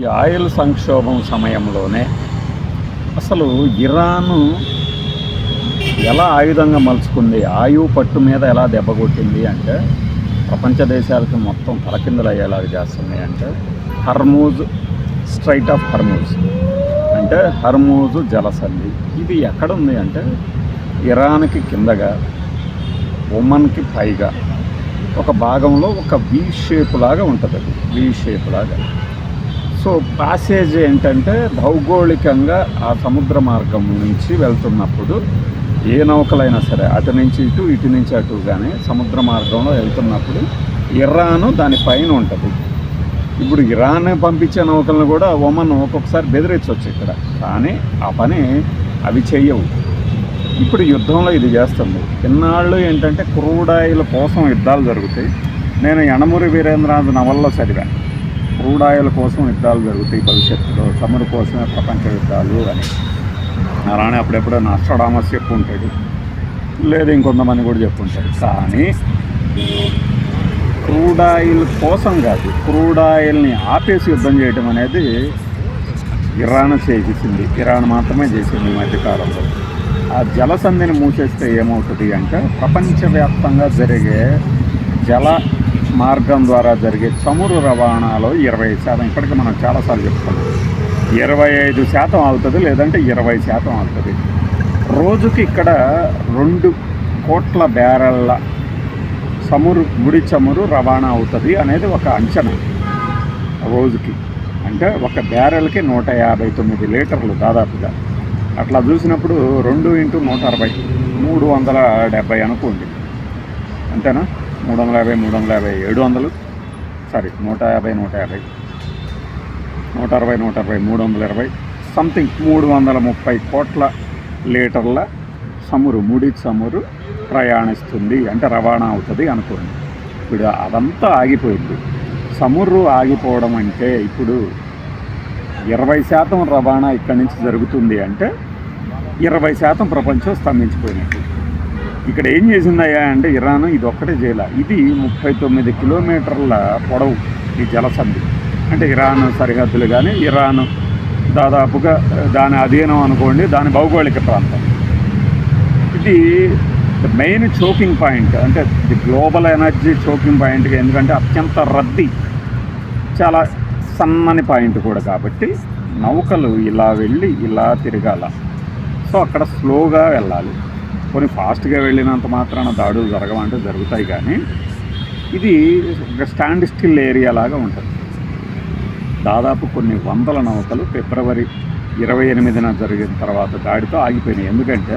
ఈ ఆయిల్ సంక్షోభం సమయంలోనే అసలు ఇరాను ఎలా ఆయుధంగా మలుచుకుంది, ఆయువు పట్టు మీద ఎలా దెబ్బకొట్టింది అంటే ప్రపంచ దేశాలకి మొత్తం తలకిందులు అయ్యేలాగా చేస్తుంది. అంటే హర్మూజ్, స్ట్రైట్ ఆఫ్ హర్మూజ్ అంటే హర్మూజు జలసంధి. ఇది ఎక్కడుంది అంటే ఇరాన్కి కిందగా, ఒమన్కి పైగా ఒక భాగంలో ఒక వి షేప్ లాగా ఉంటుంది. అది వి షేప్ లాగా. సో ప్యాసేజ్ ఏంటంటే భౌగోళికంగా ఆ సముద్ర మార్గం నుంచి వెళ్తున్నప్పుడు ఏ నౌకలైనా సరే అటు నుంచి ఇటు, ఇటు నుంచి అటు కానీ సముద్ర మార్గంలో వెళ్తున్నప్పుడు ఇరాను దానిపైన ఉంటుంది. ఇప్పుడు ఇరాన్ పంపించే నౌకలను కూడా ఒమన్ ఒక్కొక్కసారి బెదిరించవచ్చు ఇక్కడ, కానీ ఆ పని అవి చెయ్యవు. ఇప్పుడు యుద్ధంలో ఇది చేస్తుంది. ఇన్నాళ్ళు ఏంటంటే క్రూడ్ ఆయిల్ కోసం యుద్ధాలు జరుగుతాయి. నేను యనమూరి వీరేంద్రనాథ్ నవల్లో చదివాను, క్రూడ్ ఆయిల్ కోసం యుద్ధాలు జరుగుతాయి భవిష్యత్తులో, చమురు కోసమే ప్రపంచ యుద్ధాలు అని. అలానే అప్పుడెప్పుడో నాస్ట్రాడామస్ చెప్పుంటాడు, లేదు ఇంకొంతమంది కూడా చెప్పుంటారు. కానీ క్రూడ్ ఆయిల్ కోసం కాదు, క్రూడ్ ఆయిల్ని ఆపేసి యుద్ధం చేయడం అనేది ఇరాన్ చేసింది. ఇరాన్ మాత్రమే చేసింది ఈ మధ్యకాలంలో. ఆ జలసంధిని మూసేస్తే ఏమవుతుంది అంటే ప్రపంచవ్యాప్తంగా జరిగే జల మార్గం ద్వారా జరిగే చమురు రవాణాలో 20% ఇప్పటికీ మనం చాలాసార్లు చెప్పుకున్నాం. 25% అవుతుంది, లేదంటే 20% అవుతుంది. రోజుకి ఇక్కడ 2 కోట్ల బ్యారెళ్ళ చమురు, ముడి చమురు రవాణా అవుతుంది అనేది ఒక అంచనా రోజుకి. అంటే ఒక బ్యారెల్కి 159 లీటర్లు దాదాపుగా. అట్లా చూసినప్పుడు 2 × 160 370 అనుకోండి, అంతేనా? 350 350 700 సారీ 150 150 160 140 320 సంథింగ్ 330 కోట్ల లీటర్ల చమురు, ముడి చమురు ప్రయాణిస్తుంది, అంటే రవాణా అవుతుంది అనుకోండి. ఇప్పుడు అదంతా ఆగిపోయింది. చమురు ఆగిపోవడం అంటే ఇప్పుడు 20% రవాణా ఇక్కడి నుంచి జరుగుతుంది అంటే 20% ప్రపంచం స్తంభించిపోయినట్టు. ఇక్కడ ఏం చేసిందయ్యా అంటే ఇరాన్ ఇది ఒక్కటే చేయాల. ఇది 39 కిలోమీటర్ల పొడవు ఈ జలసంధి. అంటే ఇరాన్ సరిహద్దులు కానీ ఇరాన్ దాదాపుగా దాని అధీనం అనుకోండి, దాని భౌగోళిక ప్రాంతం. ఇది మెయిన్ చోకింగ్ పాయింట్, అంటే ది గ్లోబల్ ఎనర్జీ చోకింగ్ పాయింట్గా. ఎందుకంటే అత్యంత రద్దీ, చాలా సన్నని పాయింట్ కూడా కాబట్టి నౌకలు ఇలా వెళ్ళి ఇలా తిరగాల. సో అక్కడ స్లోగా వెళ్ళాలి. కొన్ని ఫాస్ట్గా వెళ్ళినంత మాత్రాన దాడులు జరగమంటే జరుగుతాయి, కానీ ఇది ఒక స్టాండ్ స్టిల్ ఏరియా లాగా ఉంటుంది. దాదాపు కొన్ని వందల నౌకలు ఫిబ్రవరి 28న జరిగిన తర్వాత దాడితో ఆగిపోయినాయి. ఎందుకంటే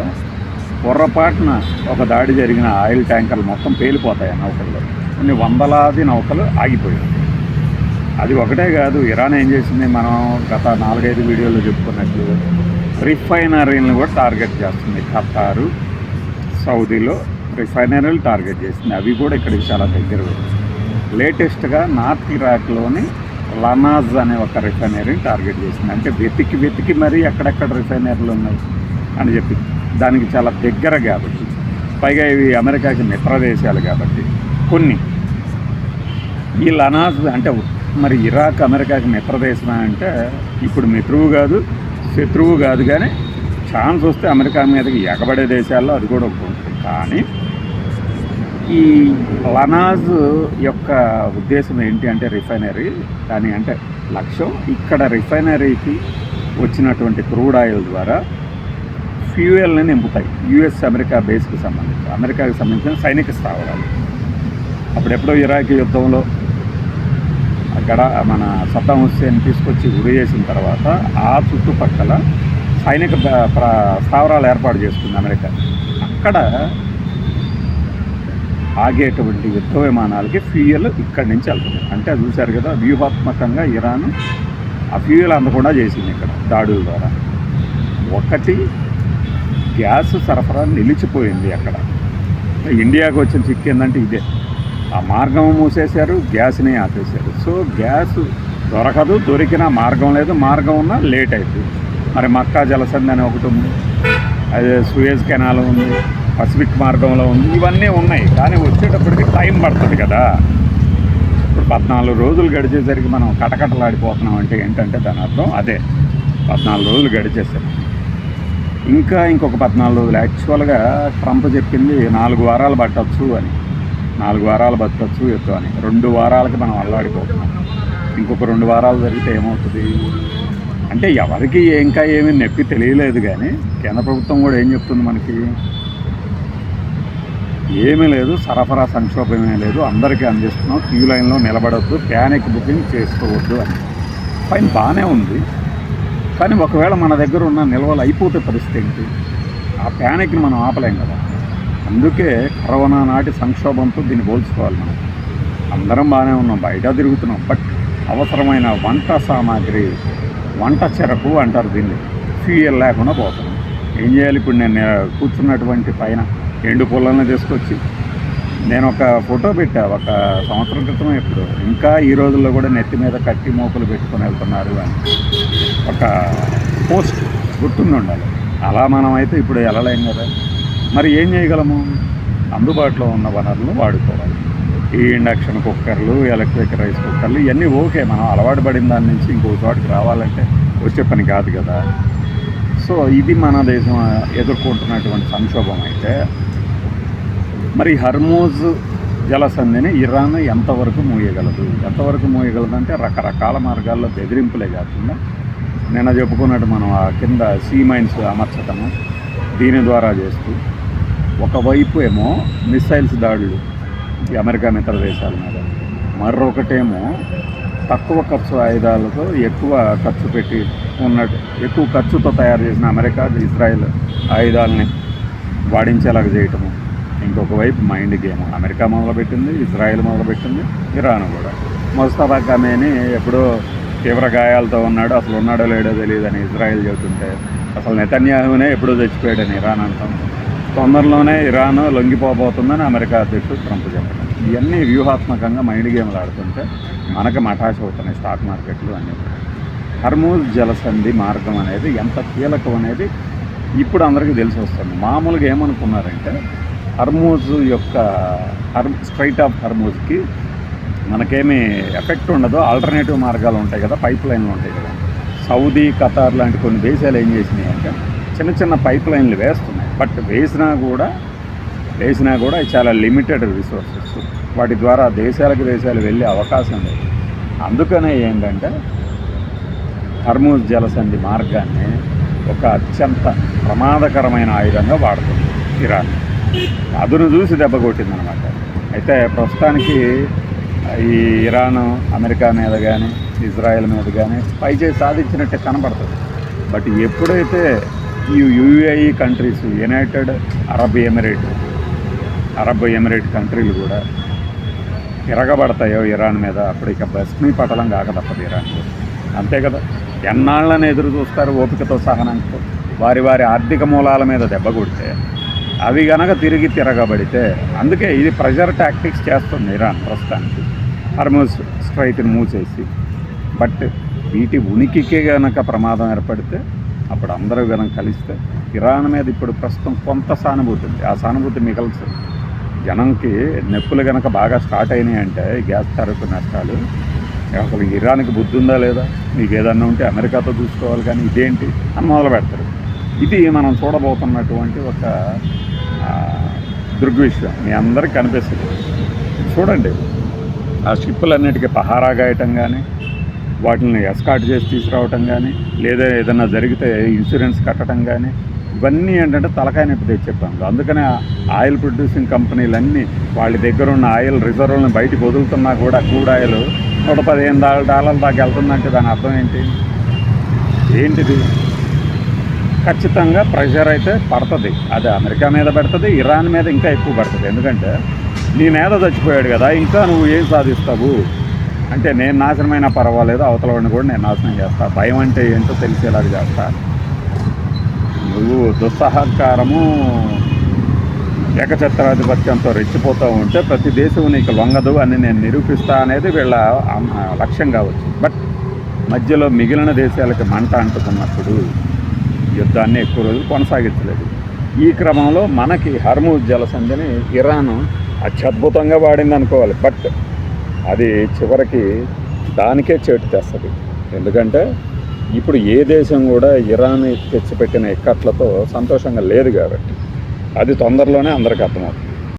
పొర్రపాటున ఒక దాడి జరిగిన ఆయిల్ ట్యాంకర్లు మొత్తం పేలిపోతాయి ఆ నౌకల్లో. కొన్ని వందలాది నౌకలు ఆగిపోయాయి. అది ఒకటే కాదు, ఇరాన్ ఏం చేసింది, మనం గత 4-5 వీడియోల్లో చెప్పుకున్నట్లు రిఫైనరీలను కూడా టార్గెట్ చేస్తుంది. ఖతారు, సౌదీలో రిఫైనరీలు టార్గెట్ చేసింది. అవి కూడా ఇక్కడికి చాలా దగ్గర. లేటెస్ట్గా నార్త్ ఇరాక్లోని లనాజ్ అనే ఒక రిఫైనరీని టార్గెట్ చేసింది. అంటే వెతికి మరీ ఎక్కడెక్కడ రిఫైనరీలు ఉన్నాయి అని చెప్పి, దానికి చాలా దగ్గర కాబట్టి, పైగా ఇవి అమెరికాకి మిత్ర దేశాలు కాబట్టి కొన్ని. ఈ లనాజ్ అంటే మరి ఇరాక్ అమెరికాకి మిత్రదేశం అంటే ఇప్పుడు మిత్రువు కాదు, శత్రువు కాదు, కానీ ఛాన్స్ వస్తే అమెరికా మీదకి ఎగబడే దేశాల్లో అది కూడా ఒకటి ఉంటుంది. కానీ ఈ లనాజ్ యొక్క ఉద్దేశం ఏంటి అంటే రిఫైనరీ, దాని అంటే లక్ష్యం ఇక్కడ రిఫైనరీకి వచ్చినటువంటి క్రూడ్ ఆయిల్ ద్వారా ఫ్యూయల్ని నింపుతాయి. యుఎస్ అమెరికా బేస్కి సంబంధించి, అమెరికాకి సంబంధించిన సైనిక స్థావరాలు. అప్పుడెప్పుడో ఇరాక్ యుద్ధంలో అక్కడ మన సద్దాం హుస్సేన్ తీసుకొచ్చి ఉరి చేసిన తర్వాత ఆ చుట్టుపక్కల సైనిక స్థావరాలు ఏర్పాటు చేసుకుంది అమెరికా. అక్కడ ఆగేటువంటి యుద్ధ విమానాలకి ఫ్యూయల్ ఇక్కడి నుంచి వెళ్తుంది. అంటే చూశారు కదా, వ్యూహాత్మకంగా ఇరాన్ ఆ ఫ్యూయల్ అందకుండా చేసింది ఇక్కడ దాడుల ద్వారా. ఒకటి, గ్యాస్ సరఫరా నిలిచిపోయింది అక్కడ. ఇండియాకు వచ్చిన చిక్కు ఏంటంటే ఇదే, ఆ మార్గం మూసేశారు, గ్యాస్ని ఆపేశారు. సో గ్యాస్ దొరకదు, దొరికిన మార్గం లేదు, మార్గం ఉన్నా లేట్ అవుతుంది. మరి మక్కా జలసంధి అని ఒకటి ఉంది, అదే సూయజ్ కెనాల్ ఉంది, పసిఫిక్ మార్గంలో ఉంది, ఇవన్నీ ఉన్నాయి. కానీ వచ్చేటప్పటికి టైం పడుతుంది కదా. ఇప్పుడు 14 రోజులు గడిచేసరికి మనం కటకటలాడిపోతున్నాం అంటే ఏంటంటే దాని అర్థం అదే. 14 రోజులు గడిచేసరికి ఇంకా ఇంకొక 14 రోజులు. యాక్చువల్గా ట్రంప్ చెప్పింది 4 వారాలు పట్టచ్చు అని, 4 వారాలు బతకచ్చు యుద్ధం అని. 2 వారాలకి మనం అల్లాడిపోతున్నాం. ఇంకొక 2 వారాలు జరిగితే ఏమవుతుంది అంటే ఎవరికి ఇంకా ఏమీ నొప్పి తెలియలేదు. కానీ కేంద్ర ప్రభుత్వం కూడా ఏం చెప్తుంది మనకి, ఏమీ లేదు, సరఫరా సంక్షోభమే లేదు, అందరికీ అందిస్తున్నాం, క్యూ లైన్లో నిలబడద్దు, ప్యానిక్ బుకింగ్ చేసుకోవద్దు అని. పైన బాగానే ఉంది. కానీ ఒకవేళ మన దగ్గర ఉన్న నిల్వలు అయిపోతే పరిస్థితి ఏంటి? ఆ ప్యానిక్ని మనం ఆపలేం కదా. అందుకే కరోనా నాటి సంక్షోభంతో దీన్ని పోల్చుకోవాలి. మనం అందరం బాగానే ఉన్నాం, బయట తిరుగుతున్నాం. బట్ అవసరమైన వంట సామాగ్రి, వంట చెరకు అంటారు దీన్ని, ఫ్యూయల్ లేకుండా పోతున్నాం. ఏం చేయాలి? ఇప్పుడు నేను కూర్చున్నటువంటి పైన ఎండు పొలాలను తీసుకొచ్చి నేను ఒక ఫోటో పెట్టా ఒక సంవత్సరం క్రితం. ఇప్పుడు ఇంకా ఈ రోజుల్లో కూడా నెత్తి మీద కట్టి మోపులు పెట్టుకొని వెళ్తున్నారు అని ఒక పోస్ట్ గుర్తుండి ఉండాలి. అలా మనం అయితే ఇప్పుడు వెళ్ళలేం కదా. మరి ఏం చేయగలము? అందుబాటులో ఉన్న వనరులు వాడుకోవాలి. ఈ ఇండక్షన్ కుక్కర్లు, ఎలక్ట్రిక్ రైస్ కుక్కర్లు ఇవన్నీ ఓకే, మనం అలవాటు పడిన దాని నుంచి ఇంకో చోటికి రావాలంటే వచ్చే పని కాదు కదా. సో ఇది మన దేశం ఎదుర్కొంటున్నటువంటి సంక్షోభం. అయితే మరి హర్మూజ్ జలసంధిని ఇరాన్ ఎంతవరకు మూయగలదు? ఎంతవరకు మూయగలదు అంటే రకరకాల మార్గాల్లో బెదిరింపులే కాకుండా నిన్న చెప్పుకున్నట్టు మనం ఆ కింద సీ మైన్స్ అమర్చటము, దీని ద్వారా చేస్తూ ఒకవైపు ఏమో మిసైల్స్ దాడులు ఈ అమెరికా మిత్ర దేశాల మీద, మరొకటేమో తక్కువ ఖర్చు ఆయుధాలతో ఎక్కువ ఖర్చు పెట్టి ఉన్నట్టు, ఎక్కువ ఖర్చుతో తయారు చేసిన అమెరికా ఇజ్రాయెల్ ఆయుధాలని వాడించేలాగా చేయటము. ఇంకొక వైపు మైండ్ గేమ్ అమెరికా మొదలుపెట్టింది, ఇజ్రాయెల్ మొదలుపెట్టింది, ఇరాన్ కూడా. ముస్తఫా ఖమేనీ ఎప్పుడో తీవ్ర గాయాలతో ఉన్నాడు, అసలు ఉన్నాడో లేడో తెలియదని ఇజ్రాయెల్ చెబుతుంటే, అసలు నెతన్యాహునే ఎప్పుడో చచ్చిపోయాడని ఇరాన్ అంటాం. తొందరలోనే ఇరాన్ లొంగిపోబోతుందని అమెరికా అధ్యక్షుడు ట్రంప్ చెప్పడం. ఇవన్నీ వ్యూహాత్మకంగా మైండ్ గేమ్లు ఆడుతుంటే మనకు మఠాష్ అవుతున్నాయి స్టాక్ మార్కెట్లు అన్నీ. హర్మూజ్ జలసంధి మార్గం అనేది ఎంత కీలకం అనేది ఇప్పుడు అందరికీ తెలిసి వస్తుంది. మామూలుగా ఏమనుకున్నారంటే హర్మూజ్ యొక్క స్ట్రైట్ ఆఫ్ హర్మూజ్కి మనకేమీ ఎఫెక్ట్ ఉండదు, ఆల్టర్నేటివ్ మార్గాలు ఉంటాయి కదా, పైప్ లైన్లు ఉంటాయి కదా. సౌదీ, ఖతార్ లాంటి కొన్ని దేశాలు ఏం చేసినాయి అంటే చిన్న చిన్న పైప్ లైన్లు వేస్తున్నాయి. బట్ వేసినా కూడా చాలా లిమిటెడ్ రిసోర్సెస్, వాటి ద్వారా దేశాలకు వెళ్ళే అవకాశం లేదు. అందుకనే ఏంటంటే హర్మూజ్ జలసంధి మార్గాన్ని ఒక అత్యంత ప్రమాదకరమైన ఆయుధంగా వాడుతుంది ఇరాన్. అదును చూసి దెబ్బ కొట్టిందనమాట. అయితే ప్రస్తుతానికి ఈ ఇరాన్ అమెరికా మీద కానీ ఇజ్రాయెల్ మీద కానీ పైచేయి సాధించినట్టే కనబడుతుంది. బట్ ఎప్పుడైతే ఈ UAE countries, United Arab Emirate కంట్రీలు కూడా తిరగబడతాయో ఇరాన్ మీద, అప్పుడు ఇక భస్మీ పటలం కాక తప్పదు ఇరాన్. అంతే కదా, ఎన్నాళ్ళని ఎదురు చూస్తారు ఓపికతో, సహనంతో. వారి ఆర్థిక మూలాల మీద దెబ్బ కొడితే అవి గనక తిరిగి తిరగబడితే, అందుకే ఇది ప్రెషర్ టాక్టిక్స్ చేస్తుంది ఇరాన్ ప్రస్తుతానికి హర్మూజ్ స్ట్రైట్ని మూసేసి. బట్ వీటి ఉనికికే గనక ప్రమాదం ఏర్పడితే, అప్పుడు అందరూ గనక కలిస్తే ఇరాన్ మీద ఇప్పుడు ప్రస్తుతం కొంత సానుభూతి ఉంది. ఆ సానుభూతి మిగల్చదు. జనంకి నొప్పులు కనుక బాగా స్టార్ట్ అయినాయి అంటే గ్యాస్ తరపు నష్టాలు, అసలు ఇరాన్కి బుద్ధి ఉందా లేదా, మీకు ఏదన్నా ఉంటే అమెరికాతో చూసుకోవాలి కానీ ఇదేంటి అని మొదలు పెడతారు. ఇది మనం చూడబోతున్నటువంటి ఒక దృగ్విషయం మీ అందరికీ కనిపిస్తుంది. చూడండి, ఆ షిప్పులన్నిటికీ పహారా గాయటం కానీ, వాటిని ఎస్కాట్ చేసి తీసుకురావటం కానీ, లేదా ఏదైనా జరిగితే ఇన్సూరెన్స్ కట్టడం కానీ, ఇవన్నీ ఏంటంటే తలకాయ నొప్పి తెచ్చే పనులు. అందుకనే ఆయిల్ ప్రొడ్యూసింగ్ కంపెనీలన్నీ వాళ్ళ దగ్గర ఉన్న ఆయిల్ రిజర్వ్లను బయటకు వదులుతున్నా కూడా క్రూడ్ ఆయిల్ $115 దాకా వెళ్తుందంటే దాని అర్థం ఏంటిది? ఖచ్చితంగా ప్రెషర్ అయితే పడుతుంది. అది అమెరికా మీద పడుతుంది, ఇరాన్ మీద ఇంకా ఎక్కువ పడుతుంది. ఎందుకంటే నీ నేత చచ్చిపోయాడు కదా, ఇంకా నువ్వు ఏం సాధిస్తావు అంటే, నేను నాశనమైనా పర్వాలేదు, అవతల వాడిని కూడా నేను నాశనం చేస్తా, భయం అంటే ఏంటో తెలిసేలాగా చేస్తా, నువ్వు దుస్సహకారము ఏకఛత్రాధిపత్యంతో రెచ్చిపోతూ ఉంటే ప్రతి దేశం నీకు లొంగదు అని నేను నిరూపిస్తా అనేది వీళ్ళ లక్ష్యం కావచ్చు. బట్ మధ్యలో మిగిలిన దేశాలకి మంట అంటుకున్నప్పుడు యుద్ధాన్ని ఎక్కువ రోజులు కొనసాగించలేదు. ఈ క్రమంలో మనకి హర్మూజ్ జలసంధిని ఇరాన్ అత్యద్భుతంగా వాడింది అనుకోవాలి. బట్ అది చివరికి దానికే చేటు తెస్తుంది. ఎందుకంటే ఇప్పుడు ఏ దేశం కూడా ఇరాన్ తెచ్చిపెట్టిన ఇక్కట్లతో సంతోషంగా లేదు కాబట్టి అది తొందరలోనే అందరికీ అర్థమవుతుంది.